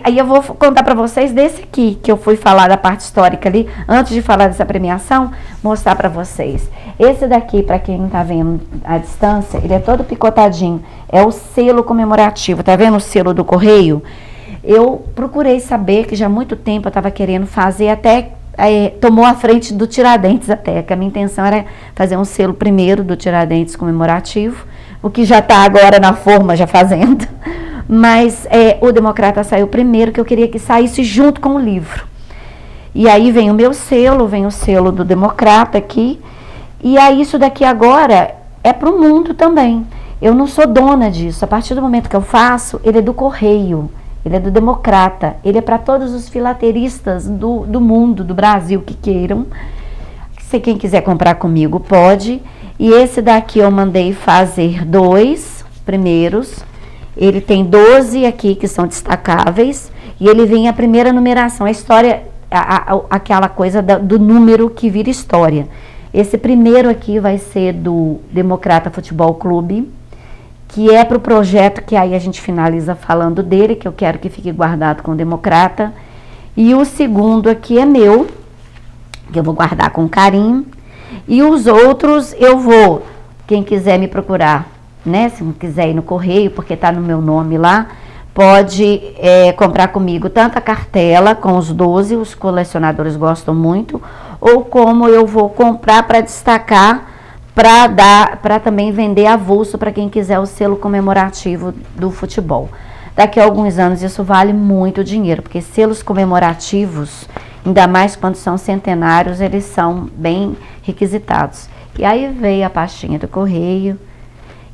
Aí eu vou contar para vocês desse aqui, que eu fui falar da parte histórica ali, antes de falar dessa premiação, mostrar para vocês. Esse daqui, para quem não está vendo à distância, ele é todo picotadinho. É o selo comemorativo. Tá vendo o selo do Correio? Eu procurei saber, que já há muito tempo eu estava querendo fazer, até tomou a frente do Tiradentes até, que a minha intenção era fazer um selo primeiro do Tiradentes comemorativo, o que já está agora na forma, já fazendo. Mas o Democrata saiu primeiro, que eu queria que saísse junto com o livro. E aí vem o meu selo, vem o selo do Democrata aqui. E aí isso daqui agora é para o mundo também. Eu não sou dona disso. A partir do momento que eu faço, ele é do Correio, ele é do Democrata, ele é para todos os filateiristas do mundo, do Brasil, que queiram. Se quem quiser comprar comigo, pode. E esse daqui eu mandei fazer 2 primeiros. Ele tem 12 aqui que são destacáveis. E ele vem a primeira numeração, a história, aquela coisa do número que vira história. Esse primeiro aqui vai ser do Democrata Futebol Clube, que é para o projeto que aí a gente finaliza falando dele, que eu quero que fique guardado com o Democrata. E o segundo aqui é meu, que eu vou guardar com carinho. E os outros eu vou, quem quiser me procurar, né? Se não quiser ir no Correio, porque está no meu nome lá, pode comprar comigo tanto a cartela com os 12, os colecionadores gostam muito, ou como eu vou comprar para destacar, para também vender avulso para quem quiser o selo comemorativo do futebol. Daqui a alguns anos isso vale muito dinheiro, porque selos comemorativos, ainda mais quando são centenários, eles são bem requisitados. E aí veio a pastinha do Correio.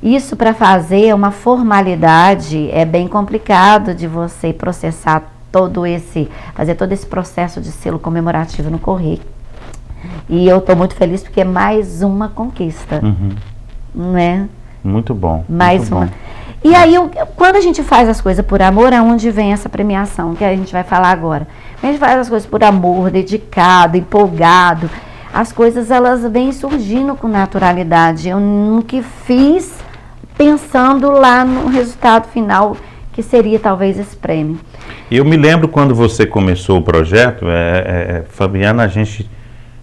Isso para fazer uma formalidade é bem complicado de você processar fazer todo esse processo de selo comemorativo no Correio. E eu estou muito feliz porque é mais uma conquista, né? Muito bom. Mais muito uma. Bom. E aí, quando a gente faz as coisas por amor, aonde vem essa premiação, que a gente vai falar agora? A gente faz as coisas por amor, dedicado, empolgado, as coisas elas vêm surgindo com naturalidade. Eu nunca fiz pensando lá no resultado final, que seria talvez esse prêmio. Eu me lembro quando você começou o projeto, Fabiana, a gente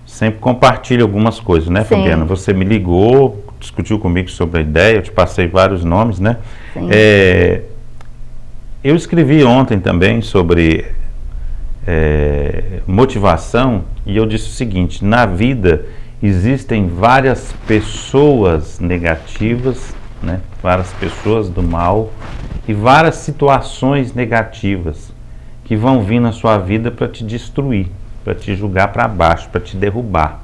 sempre compartilha algumas coisas, né, Sim. Fabiana? Você me ligou, discutiu comigo sobre a ideia, eu te passei vários nomes, né? Sim. Eu escrevi ontem também sobre motivação, e eu disse o seguinte: na vida existem várias pessoas negativas, né, várias pessoas do mal e várias situações negativas que vão vir na sua vida para te destruir, para te jogar para baixo, para te derrubar.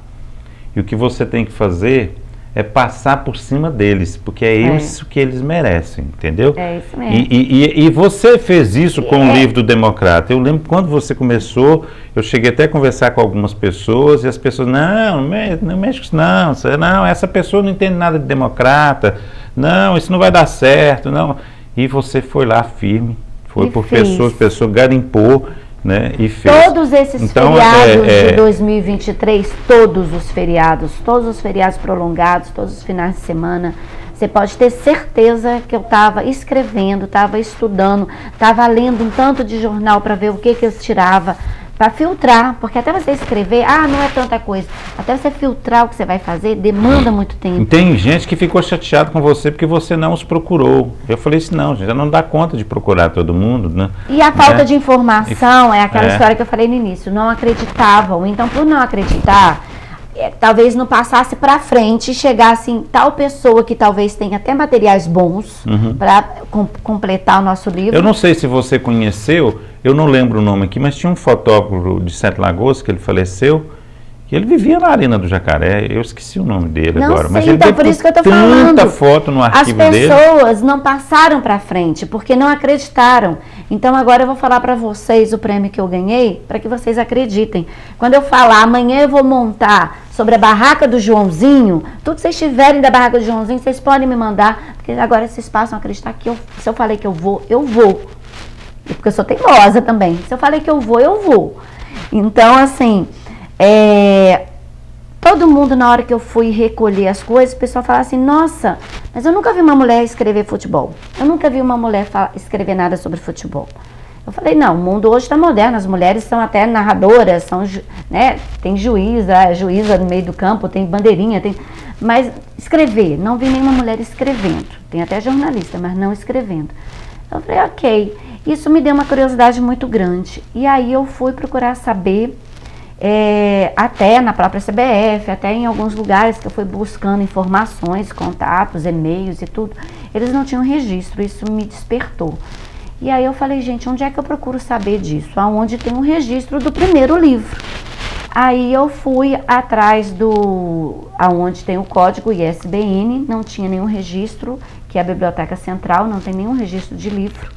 E o que você tem que fazer é passar por cima deles, porque é isso que eles merecem, entendeu? É isso mesmo. E você fez isso com o livro do Democrata. Eu lembro quando você começou, eu cheguei até a conversar com algumas pessoas, e as pessoas, não mexe com isso não, essa pessoa não entende nada de democrata, não, isso não vai dar certo, não. E você foi lá firme, foi por pessoa garimpou, né, e fez. Todos esses feriados de 2023, todos os feriados prolongados, todos os finais de semana, você pode ter certeza que eu estava escrevendo, estava estudando, estava lendo um tanto de jornal para ver o que eu tirava, para filtrar, porque até você escrever, não é tanta coisa, até você filtrar o que você vai fazer, demanda muito tempo. E tem gente que ficou chateado com você porque você não os procurou. Eu falei assim, não, já não dá conta de procurar todo mundo, né? E a falta de informação é aquela história que eu falei no início, não acreditavam, então por não acreditar, talvez não passasse para frente e chegasse em tal pessoa que talvez tenha até materiais bons para completar o nosso livro. Eu não sei se você conheceu, eu não lembro o nome aqui, mas tinha um fotógrafo de Sete Lagoas que ele faleceu, que ele vivia na Arena do Jacaré, eu esqueci o nome dele agora. Sei, mas ele então por isso que eu estou falando. Tanta foto no arquivo dele. As pessoas não passaram para frente, porque não acreditaram. Então agora eu vou falar para vocês o prêmio que eu ganhei, para que vocês acreditem. Quando eu falar, amanhã eu vou montar sobre a barraca do Joãozinho, tudo que vocês tiverem da barraca do Joãozinho, vocês podem me mandar, porque agora vocês passam a acreditar que se eu falei que eu vou, eu vou. Porque eu sou teimosa também. Se eu falei que eu vou, eu vou. Então, assim, todo mundo, na hora que eu fui recolher as coisas, o pessoal falava assim, nossa, mas eu nunca vi uma mulher escrever futebol. Eu nunca vi uma mulher escrever nada sobre futebol. Eu falei, não, o mundo hoje está moderno, as mulheres são até narradoras, né, tem juíza no meio do campo, tem bandeirinha, mas escrever, não vi nenhuma mulher escrevendo. Tem até jornalista, mas não escrevendo. Eu falei, ok, isso me deu uma curiosidade muito grande. E aí eu fui procurar saber, até na própria CBF, até em alguns lugares que eu fui buscando informações, contatos, e-mails e tudo, eles não tinham registro, isso me despertou. E aí eu falei, gente, onde é que eu procuro saber disso? Aonde tem um registro do primeiro livro. Aí eu fui atrás aonde tem o código ISBN, não tinha nenhum registro, que é a Biblioteca Central, não tem nenhum registro de livro.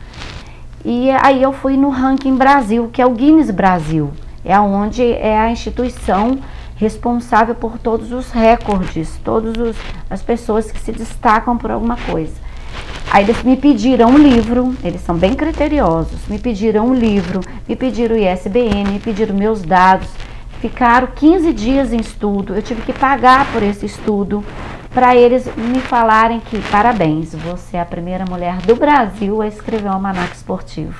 E aí eu fui no Ranking Brasil, que é o Guinness Brasil, onde é a instituição responsável por todos os recordes, as pessoas que se destacam por alguma coisa. Aí eles me pediram um livro, eles são bem criteriosos, me pediram um livro, me pediram o ISBN, me pediram meus dados, ficaram 15 dias em estudo, eu tive que pagar por esse estudo, para eles me falarem que, parabéns, você é a primeira mulher do Brasil a escrever um almanaque esportivo.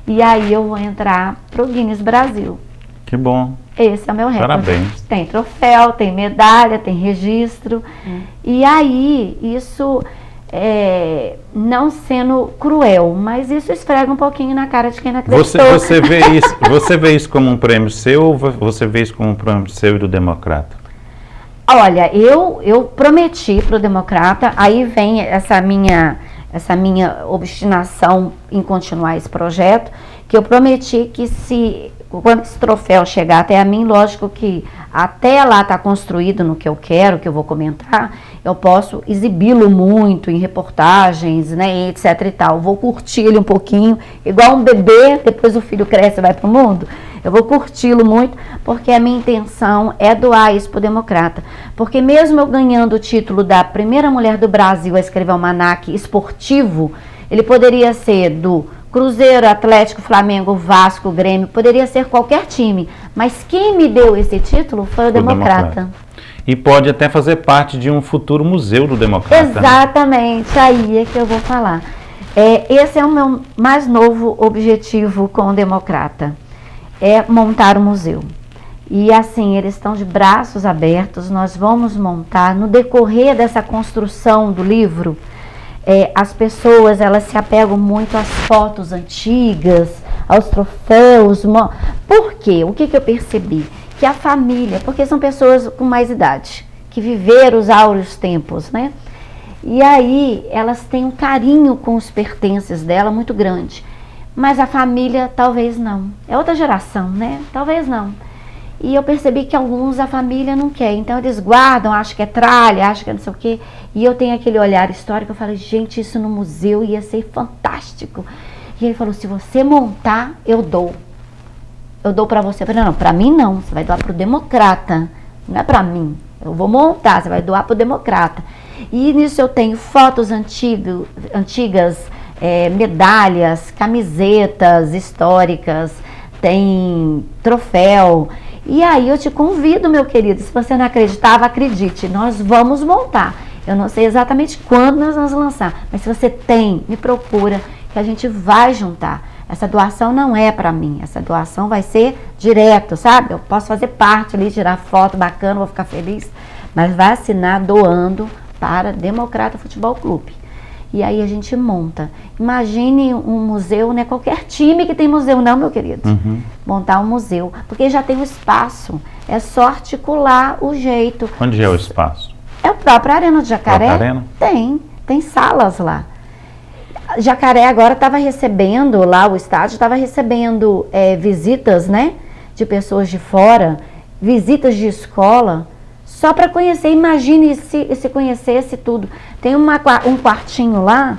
E aí eu vou entrar pro Guinness Brasil. Que bom. Esse é o meu recorde. Parabéns. Tem troféu, tem medalha, tem registro. E aí, isso, não sendo cruel, mas isso esfrega um pouquinho na cara de quem não acreditou. Você vê isso como um prêmio seu ou você vê isso como um prêmio seu e do Democrata? Olha, eu prometi para o Democrata, aí vem essa minha obstinação em continuar esse projeto, que eu prometi que quando esse troféu chegar até a mim, lógico que até lá está construído no que eu quero, que eu vou comentar, eu posso exibi-lo muito em reportagens, né, etc e tal. Vou curtir ele um pouquinho, igual um bebê, depois o filho cresce e vai para o mundo. Eu vou curti-lo muito, porque a minha intenção é doar isso para o Democrata. Porque mesmo eu ganhando o título da primeira mulher do Brasil a escrever um almanaque esportivo, ele poderia ser do Cruzeiro, Atlético, Flamengo, Vasco, Grêmio, poderia ser qualquer time. Mas quem me deu esse título foi o Democrata. E pode até fazer parte de um futuro museu do Democrata. Exatamente, aí é que eu vou falar. Esse é o meu mais novo objetivo com o Democrata. É montar um museu. E assim, eles estão de braços abertos, nós vamos montar, no decorrer dessa construção do livro, as pessoas, elas se apegam muito às fotos antigas, aos troféus. Por quê? O que eu percebi? Que a família, porque são pessoas com mais idade, que viveram os áureos tempos, né? E aí, elas têm um carinho com os pertences dela muito grande. Mas a família, talvez não. É outra geração, né? Talvez não. E eu percebi que alguns a família não quer. Então eles guardam, acham que é tralha, acham que é não sei o quê. E eu tenho aquele olhar histórico, eu falei, gente, isso no museu ia ser fantástico. E ele falou, se você montar, eu dou. Eu dou pra você. Eu falei, não, pra mim não, você vai doar pro Democrata. Não é pra mim. Eu vou montar, você vai doar pro Democrata. E nisso eu tenho fotos antigas, medalhas, camisetas históricas, tem troféu. E aí eu te convido, meu querido, se você não acreditava, acredite, nós vamos montar. Eu não sei exatamente quando nós vamos lançar, mas se você tem, me procura, que a gente vai juntar. essa doação não é para mim, essa doação vai ser direto, sabe? Eu posso fazer parte ali, tirar foto bacana, vou ficar feliz, mas vai assinar doando para Democrata Futebol Clube. E aí a gente monta. Imagine um museu, não é qualquer time que tem museu não, meu querido. Montar um museu, porque já tem o espaço, é só articular o jeito. Onde é o espaço? É o próprio Arena de Jacaré. Arena? Tem salas lá. Jacaré agora estava recebendo, lá o estádio estava recebendo visitas, né, de pessoas de fora, visitas de escola, só para conhecer. Imagine se conhecesse tudo. Tem um quartinho lá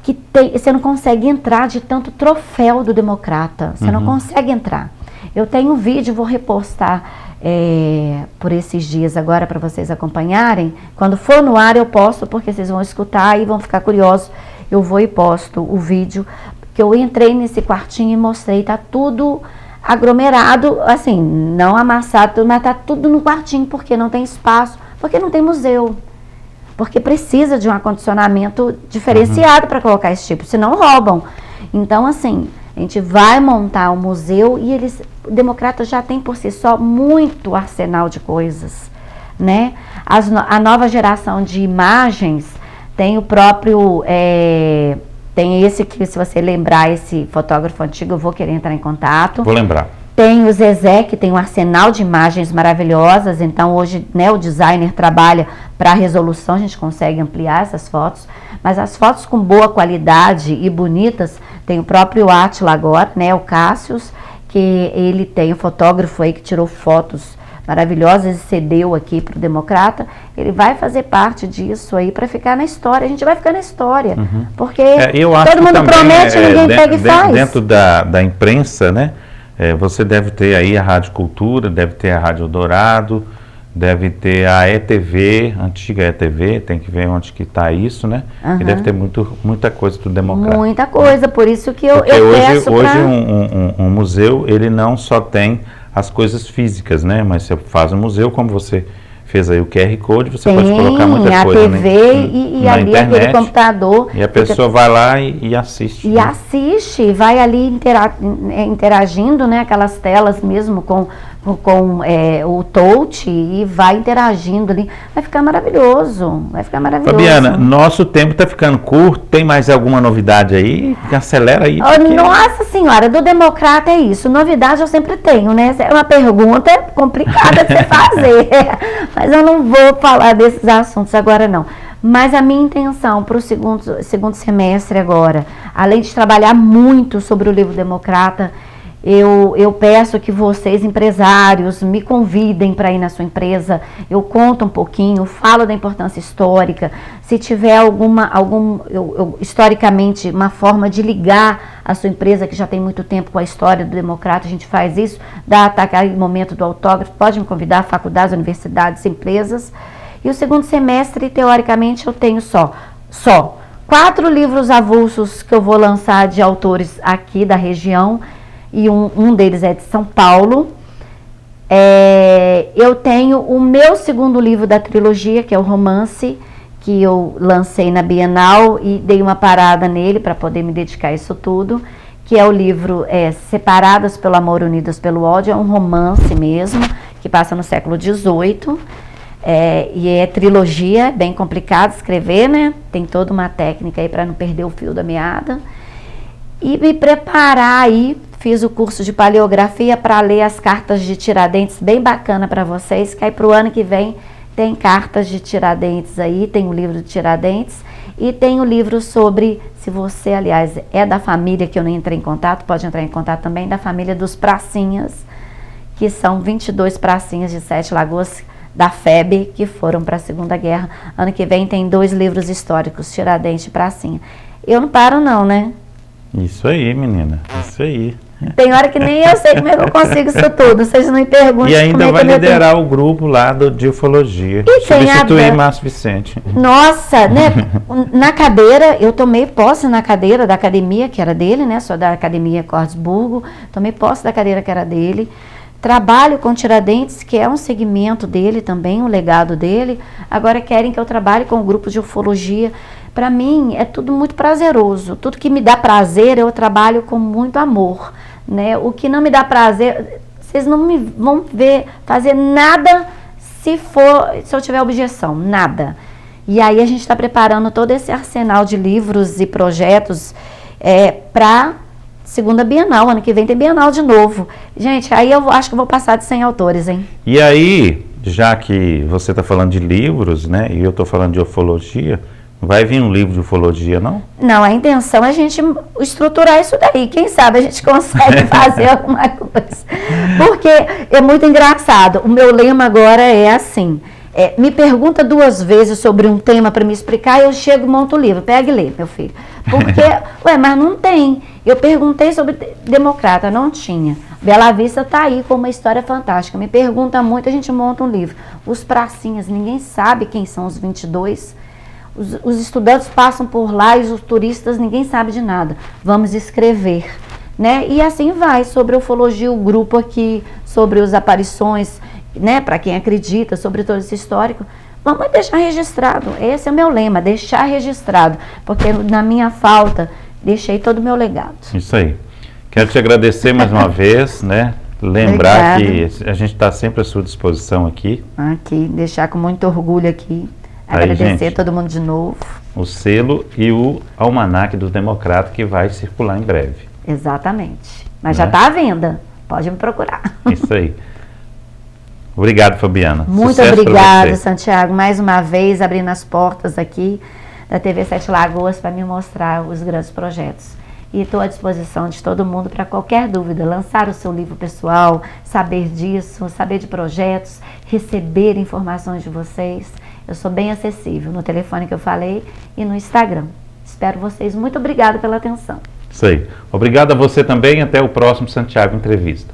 que você não consegue entrar de tanto troféu do Democrata. Você não consegue entrar. Eu tenho um vídeo, vou repostar por esses dias agora para vocês acompanharem. Quando for no ar eu posto, porque vocês vão escutar e vão ficar curiosos. Eu vou e posto o vídeo, que eu entrei nesse quartinho e mostrei, tá tudo aglomerado, assim, não amassado, mas tá tudo no quartinho, porque não tem espaço, porque não tem museu, porque precisa de um acondicionamento diferenciado para colocar esse tipo, senão roubam. Então, assim, a gente vai montar um museu e o Democrata já tem por si só muito arsenal de coisas, né? A nova geração de imagens tem o próprio, tem esse que, se você lembrar, esse fotógrafo antigo, eu vou querer entrar em contato. Vou lembrar. Tem o Zezé, que tem um arsenal de imagens maravilhosas, então hoje, né, o designer trabalha para resolução, a gente consegue ampliar essas fotos, mas as fotos com boa qualidade e bonitas, tem o próprio Átila agora, né, o Cássius, que ele tem um fotógrafo aí que tirou fotos maravilhosas e cedeu aqui para o Democrata. Ele vai fazer parte disso aí para ficar na história. A gente vai ficar na história, porque todo mundo promete e ninguém pega e faz. Dentro da imprensa, né? Você deve ter aí a Rádio Cultura, deve ter a Rádio Dourado, deve ter a ETV, antiga ETV, tem que ver onde que está isso, né? E deve ter muita coisa do Democrata. Muita coisa, por isso que eu peço hoje um museu, ele não só tem as coisas físicas, né? Mas você faz um museu, como você fez aí o QR Code, você pode colocar muita coisa a TV e ali internet, aquele computador. E a pessoa vai lá e assiste. E assiste, vai ali interagindo, né? Aquelas telas mesmo com o touch e vai interagindo ali. Vai ficar maravilhoso, Fabiana, nosso tempo está ficando curto, tem mais alguma novidade aí? Acelera aí. Nossa senhora, do Democrata é isso, novidade eu sempre tenho, né? É uma pergunta complicada de você fazer, mas eu não vou falar desses assuntos agora não. Mas a minha intenção para o segundo semestre agora, além de trabalhar muito sobre o livro Democrata, eu peço que vocês, empresários, me convidem para ir na sua empresa. Eu conto um pouquinho, falo da importância histórica. Se tiver historicamente, uma forma de ligar a sua empresa, que já tem muito tempo, com a história do Democrata, a gente faz isso, dá aquele momento do autógrafo, pode me convidar, faculdades, universidades, empresas. E o segundo semestre, teoricamente, eu tenho só 4 livros avulsos que eu vou lançar de autores aqui da região, e um deles é de São Paulo. Eu tenho o meu segundo livro da trilogia, que é o romance, que eu lancei na Bienal e dei uma parada nele para poder me dedicar a isso tudo, que é o livro Separadas pelo Amor, Unidas pelo Ódio. É um romance mesmo, que passa no século XVIII, e é trilogia, bem complicado escrever, né? Tem toda uma técnica aí para não perder o fio da meada. E me preparar aí, fiz o curso de paleografia para ler as cartas de Tiradentes, bem bacana para vocês, que aí para o ano que vem tem cartas de Tiradentes aí, tem o livro de Tiradentes e tem o livro sobre, se você, aliás, é da família que eu não entrei em contato, pode entrar em contato também, da família dos Pracinhas, que são 22 pracinhas de 7 Lagoas da FEB, que foram para a Segunda Guerra. Ano que vem tem 2 livros históricos, Tiradentes e Pracinha. Eu não paro não, né? Isso aí, menina, isso aí. Tem hora que nem eu sei como é que eu consigo isso tudo, vocês não me perguntem. E ainda vai liderar o grupo lá de ufologia, substituir Márcio Vicente. Nossa, né? Na cadeira, eu tomei posse na cadeira da academia, que era dele, né? Sou da academia Cordesburgo, tomei posse da cadeira que era dele. trabalho com Tiradentes, que é um segmento dele também, um legado dele. Agora querem que eu trabalhe com o grupo de ufologia. Para mim é tudo muito prazeroso. Tudo que me dá prazer eu trabalho com muito amor, né? O que não me dá prazer, vocês não me vão ver fazer nada se eu tiver objeção, nada. E aí a gente está preparando todo esse arsenal de livros e projetos para segunda Bienal. Ano que vem tem Bienal de novo. Gente, aí eu acho que eu vou passar de 100 autores, hein? E aí, já que você está falando de livros, né, e eu estou falando de ufologia, vai vir um livro de ufologia, não? Não, a intenção é a gente estruturar isso daí. Quem sabe a gente consegue fazer alguma coisa. Porque é muito engraçado. O meu lema agora é assim... me pergunta 2 vezes sobre um tema para me explicar, eu chego e monto o livro. Pega e lê, meu filho. Porque, mas não tem. Eu perguntei sobre democrata, não tinha. Bela Vista está aí com uma história fantástica. Me pergunta muito, a gente monta um livro. Os pracinhas, ninguém sabe quem são os 22. Os estudantes passam por lá e os turistas, ninguém sabe de nada. Vamos escrever, né? E assim vai, sobre ufologia, o grupo aqui, sobre as aparições, né, para quem acredita, sobre todo esse histórico, vamos deixar registrado. Esse é o meu lema, deixar registrado, porque na minha falta deixei todo o meu legado. Isso aí. Quero te agradecer mais uma vez, né? Lembrar que a gente está sempre à sua disposição aqui. Aqui, deixar com muito orgulho aqui. Agradecer a todo mundo de novo. O selo e o almanaque do Democrata que vai circular em breve. Exatamente. Mas já está à venda. Pode me procurar. Isso aí. Obrigado, Fabiana. Muito obrigada, Santiago, mais uma vez abrindo as portas aqui da TV Sete Lagoas para me mostrar os grandes projetos. E estou à disposição de todo mundo para qualquer dúvida, lançar o seu livro pessoal, saber disso, saber de projetos, receber informações de vocês. Eu sou bem acessível no telefone que eu falei e no Instagram. Espero vocês. Muito obrigada pela atenção. Isso aí. Obrigado a você também. Até o próximo Santiago Entrevista.